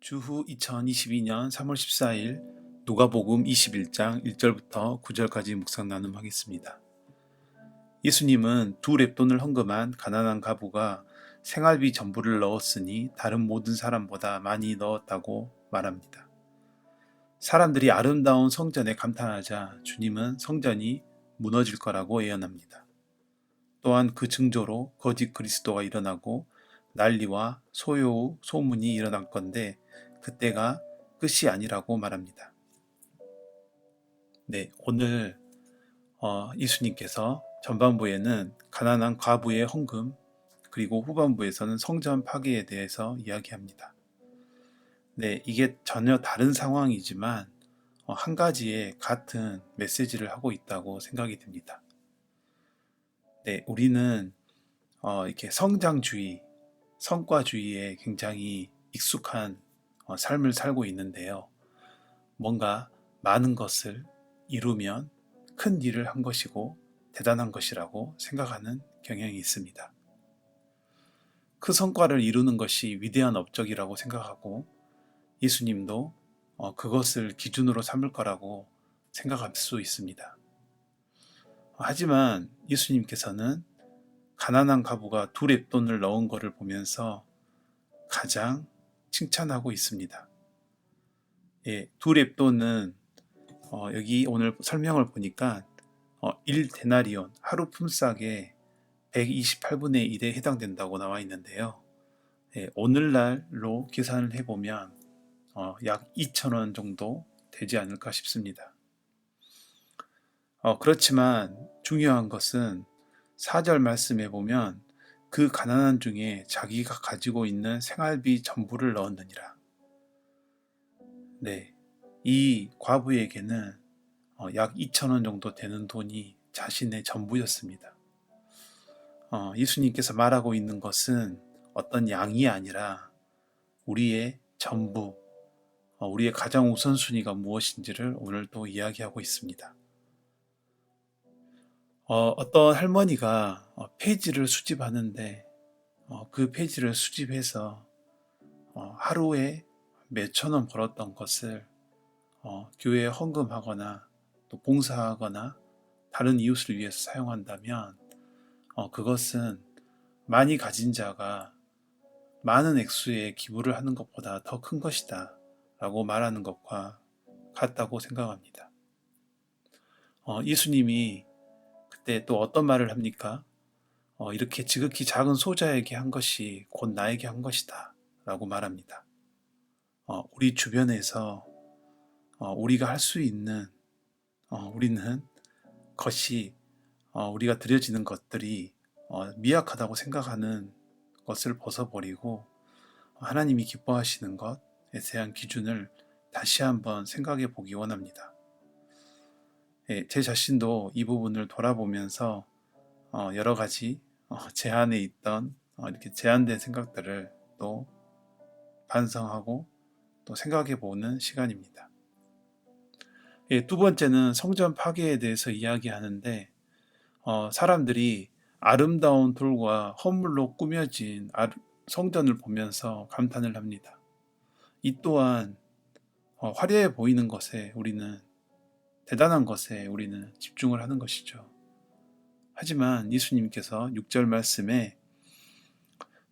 주후 2022년 3월 14일 누가복음 21장 1절부터 9절까지 묵상 나눔하겠습니다. 예수님은 두 렙돈을 헌금한 가난한 과부가 생활비 전부를 넣었으니 다른 모든 사람보다 많이 넣었다고 말합니다. 사람들이 아름다운 성전에 감탄하자 주님은 성전이 무너질 거라고 예언합니다. 또한 그 징조로 거짓 그리스도가 일어나고 난리와 소요, 소문이 일어날 건데 그때가 끝이 아니라고 말합니다. 네, 오늘 예수님께서 전반부에는 가난한 과부의 헌금, 그리고 후반부에서는 성전 파괴에 대해서 이야기합니다. 네, 이게 전혀 다른 상황이지만 한 가지의 같은 메시지를 하고 있다고 생각이 듭니다. 네, 우리는 이렇게 성장주의, 성과주의에 굉장히 익숙한 삶을 살고 있는데요. 뭔가 많은 것을 이루면 큰 일을 한 것이고 대단한 것이라고 생각하는 경향이 있습니다. 그 성과를 이루는 것이 위대한 업적이라고 생각하고 예수님도 그것을 기준으로 삼을 거라고 생각할 수 있습니다. 하지만 예수님께서는 가난한 과부가 두 렙돈을 넣은 것을 보면서 가장 칭찬하고 있습니다. 예, 두 렙돈은 여기 오늘 설명을 보니까 1데나리온, 하루 품삯의 128분의 1에 해당된다고 나와 있는데요. 예, 오늘날로 계산을 해보면 약 2,000원 정도 되지 않을까 싶습니다. 그렇지만 중요한 것은 4절 말씀에 보면 그 가난한 중에 자기가 가지고 있는 생활비 전부를 넣었느니라. 네, 이 과부에게는 약 2,000원 정도 되는 돈이 자신의 전부였습니다. 예수님께서 말하고 있는 것은 어떤 양이 아니라 우리의 전부, 우리의 가장 우선순위가 무엇인지를 오늘 또 이야기하고 있습니다. 어떤 할머니가 폐지를 수집하는데 그 폐지를 수집해서 하루에 몇천 원 벌었던 것을 교회에 헌금하거나 또 봉사하거나 다른 이웃을 위해서 사용한다면 그것은 많이 가진 자가 많은 액수의 기부를 하는 것보다 더 큰 것이다 라고 말하는 것과 같다고 생각합니다. 예수님이 그때 또 어떤 말을 합니까? 이렇게 지극히 작은 소자에게 한 것이 곧 나에게 한 것이다 라고 말합니다. 우리 주변에서 우리가 할 수 있는 우리는 것이 우리가 드려지는 것들이 미약하다고 생각하는 것을 벗어버리고 하나님이 기뻐하시는 것에 대한 기준을 다시 한번 생각해 보기 원합니다. 예, 제 자신도 이 부분을 돌아보면서 여러 가지 제 안에 있던 이렇게 제한된 생각들을 또 반성하고 또 생각해 보는 시간입니다. 예, 두 번째는 성전 파괴에 대해서 이야기하는데 사람들이 아름다운 돌과 허물로 꾸며진 성전을 보면서 감탄을 합니다. 이 또한 화려해 보이는 것에 우리는 대단한 것에 우리는 집중을 하는 것이죠. 하지만 예수님께서 6절 말씀에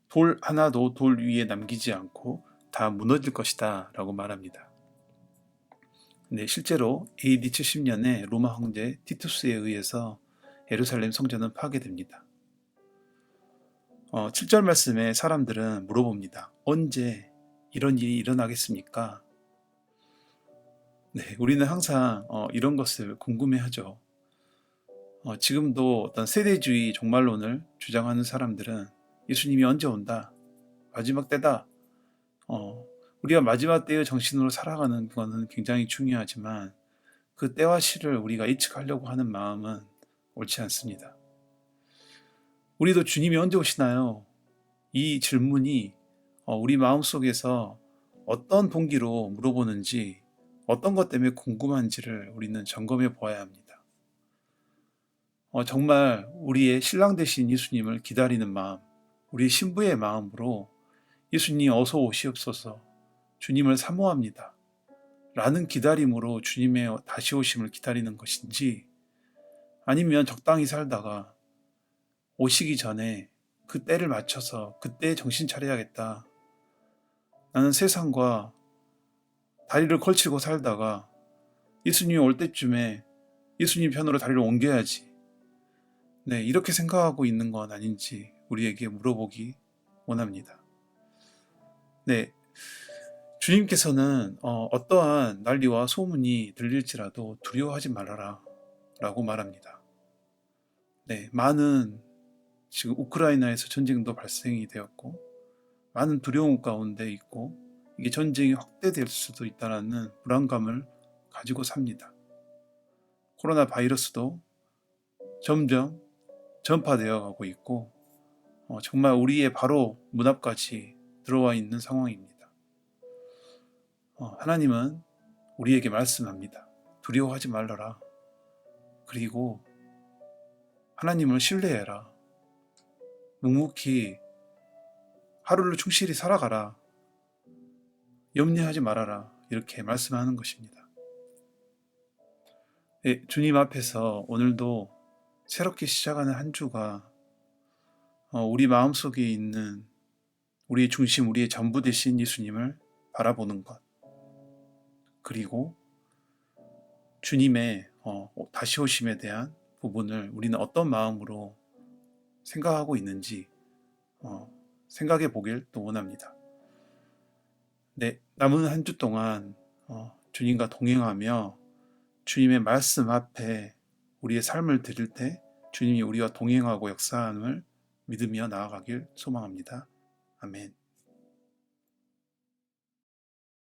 돌 하나도 돌 위에 남기지 않고 다 무너질 것이다 라고 말합니다. 근데 실제로 AD 70년에 로마 황제 티투스에 의해서 예루살렘 성전은 파괴됩니다. 7절 말씀에 사람들은 물어봅니다. 언제 이런 일이 일어나겠습니까? 네, 우리는 항상 이런 것을 궁금해하죠. 지금도 어떤 세대주의 종말론을 주장하는 사람들은 예수님이 언제 온다, 마지막 때다, 우리가 마지막 때의 정신으로 살아가는 것은 굉장히 중요하지만 그 때와 시를 우리가 예측하려고 하는 마음은 옳지 않습니다. 우리도 주님이 언제 오시나요? 이 질문이 우리 마음속에서 어떤 동기로 물어보는지, 어떤 것 때문에 궁금한지를 우리는 점검해 보아야 합니다. 정말 우리의 신랑 되신 예수님을 기다리는 마음, 우리 신부의 마음으로 예수님 어서 오시옵소서, 주님을 사모합니다. 라는 기다림으로 주님의 다시 오심을 기다리는 것인지, 아니면 적당히 살다가 오시기 전에 그 때를 맞춰서 그때 정신 차려야겠다. 나는 세상과 다리를 걸치고 살다가 예수님이 올 때쯤에 예수님 편으로 다리를 옮겨야지. 네, 이렇게 생각하고 있는 건 아닌지 우리에게 물어보기 원합니다. 네, 주님께서는 어떠한 난리와 소문이 들릴지라도 두려워하지 말아라 라고 말합니다. 네, 많은 지금 우크라이나에서 전쟁도 발생이 되었고 많은 두려움 가운데 있고 이게 전쟁이 확대될 수도 있다는 불안감을 가지고 삽니다. 코로나 바이러스도 점점 전파되어 가고 있고 정말 우리의 바로 문 앞까지 들어와 있는 상황입니다. 하나님은 우리에게 말씀합니다. 두려워하지 말라라. 그리고 하나님을 신뢰해라. 묵묵히 하루를 충실히 살아가라. 염려하지 말아라. 이렇게 말씀하는 것입니다. 네, 주님 앞에서 오늘도 새롭게 시작하는 한 주가 우리 마음속에 있는 우리의 중심, 우리의 전부 되신 예수님을 바라보는 것, 그리고 주님의 다시 오심에 대한 부분을 우리는 어떤 마음으로 생각하고 있는지 생각해 보길 또 원합니다. 네, 남은 한 주 동안 주님과 동행하며 주님의 말씀 앞에 우리의 삶을 드릴 때 주님이 우리와 동행하고 역사함을 믿으며 나아가길 소망합니다. 아멘.